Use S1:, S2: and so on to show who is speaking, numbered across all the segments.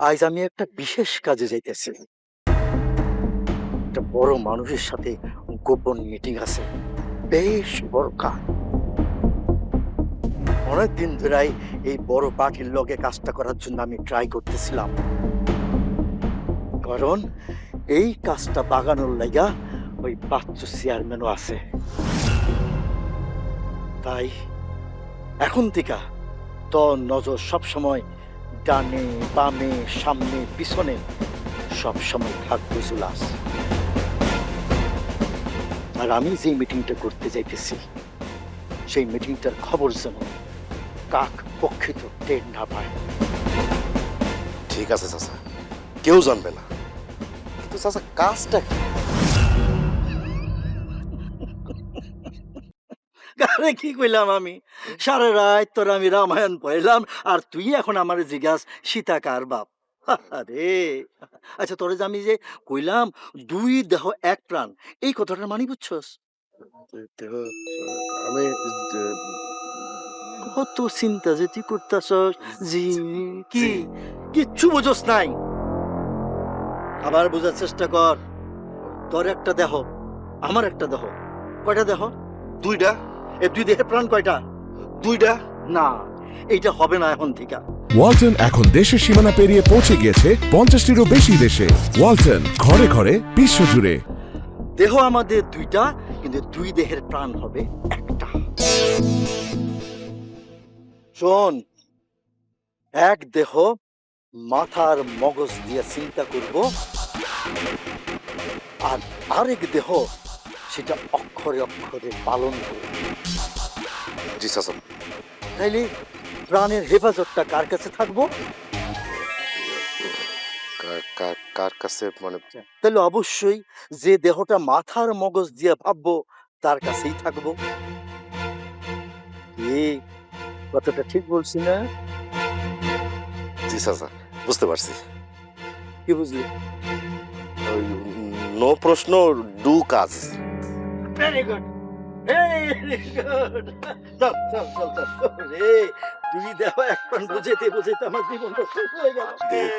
S1: আজ আমি একটা বিশেষ কাজে যাইতেছি। একটা বড় মানুষের সাথে গোপন মিটিং আছে। বেশ বড় কাজ। অনেকদিন ধরেই এই বড় পার্টির লগে কাজটা করার জন্য আমি ট্রাই করতেছিলাম। কারণ এই কাজটা বাগানোর লাইগা ওই বাচ্চু চেয়ারম্যানও আছে। তাই এখন থেকে তোর নজর সবসময় ডানে বামে সামনে পিছনে সবসময় থাকবে জুলাস। আর আমি যে মিটিংটা করতে যাইতেছি সেই মিটিংটার খবর যেন কাক পক্ষিত টের না পায়।
S2: ঠিক আছে চাচা, কেউ জানবে না। কিন্তু চাচা কাজটা কি?
S1: আরে কি কইলাম আমি? সারা রাত তোর আমি রামায়ণ পড়লাম আর তুই এখন আমার জিজ্ঞাস সীতা কার বাপ? আরে আচ্ছা, তোরে যে আমি যে কইলাম দুই দেহ এক প্রাণ, এই কথাটার মানে বুঝছস?
S2: দেহ, আমি
S1: কত চিন্তা যে তুই করতেছস। জি কি
S2: জি।
S1: কিচ্ছু বুঝস নাই। আবার বোঝার চেষ্টা কর। তোর একটা দেহ, আমার একটা দেহ। কয়টা দেহ?
S2: দুইটা।
S1: এই দুই দেহের প্রাণ কয়টা?
S2: দুইটা।
S1: না, এইটা হবে না এখন থেকে।
S3: ওয়ালটন এখন দেশের সীমানা পেরিয়ে পৌঁছে গিয়েছে 50টিরও বেশি দেশে। ওয়ালটন, ঘরে ঘরে বিশ্বজুড়ে।
S1: দেহ আমাদের দুইটা, কিন্তু দুই দেহের প্রাণ হবে একটা। শোন, এক দেহ মাথার মগজ দিয়ে চিন্তা করব, আর আরেক দেহ সেটা অক্ষরে অক্ষরে পালন করব।
S2: জি চাচা।
S1: তাইলে প্রাণের হেফাজতটা কার কাছে থাকবো?
S2: কার কাছে মানে?
S1: তাহলে অবশ্যই যে দেহটা মাথার মগজ দিয়ে ভাববো তার কাছেই থাকবো। কি কথাটা ঠিক বলছি না?
S2: জি চাচা, বুঝতে পারছি।
S1: কি বুঝলি?
S2: ওই নো প্রশ্ন ডু কাজ।
S1: Very good, very good. চল চল চল চল রে, তুই দেখো এক প্রাণ বুঝাইতে বুঝাইতে আমার জীবনটা শেষ হয়ে গেল।
S2: দেহ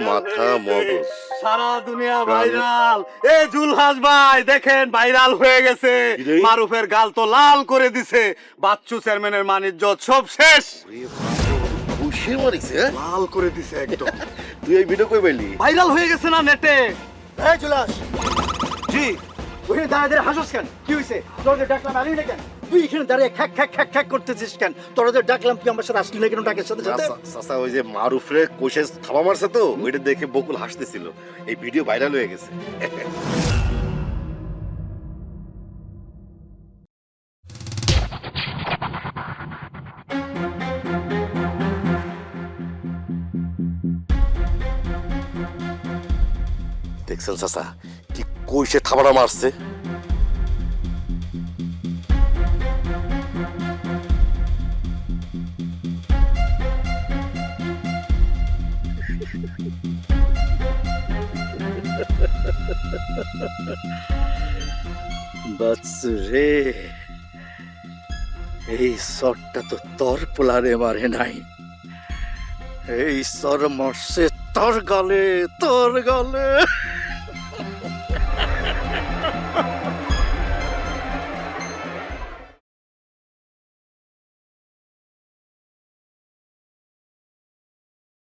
S2: মাথা মগজ।
S4: সারা দুনিয়া ভাইরাল। এই জুলহাস ভাই দেখেন ভাইরাল হয়ে গেছে।
S2: কিরে?
S4: মারুফের গাল তো লাল করে দিছে। বাচ্চু চেয়ারম্যানের মানিজ্জত সব শেষ।
S2: খুশি মারিছে, হ্যাঁ?
S4: লাল করে দিছে একদম।
S2: তুই এই ভিডিও কই পাইলি?
S4: ভাইরাল হয়ে গেছে না নেটে?
S1: এই জুলাস,
S4: জি।
S1: ওখানে দাঁড়িয়ে দাঁড়িয়ে হাসস কেন? কি হয়েছে? তোদের ডাকলাম আলি না কেন? তুই এখানে দাঁড়িয়ে খ্যাক খ্যাক খ্যাক খ্যাক করতেছিস কেন? তোদের ডাকলাম, তুই আমার সাথে আসলি না কেন ডাকের সাথে সাথে?
S2: চাচা ওই যে মারুফরে কোষে থাবা মারছে তো, ওইটা দেখে বকুল হাসতেছিল। এই ভিডিও ভাইরাল হয়ে গেছে। দেখছেন চাচা কি কইসে থাবাটা মারছে?
S1: বাচ্চু রে, এই সরটা তো তোর পোলারে মারে নাই, এই সর মরছে তোর গলে, তোর গলে।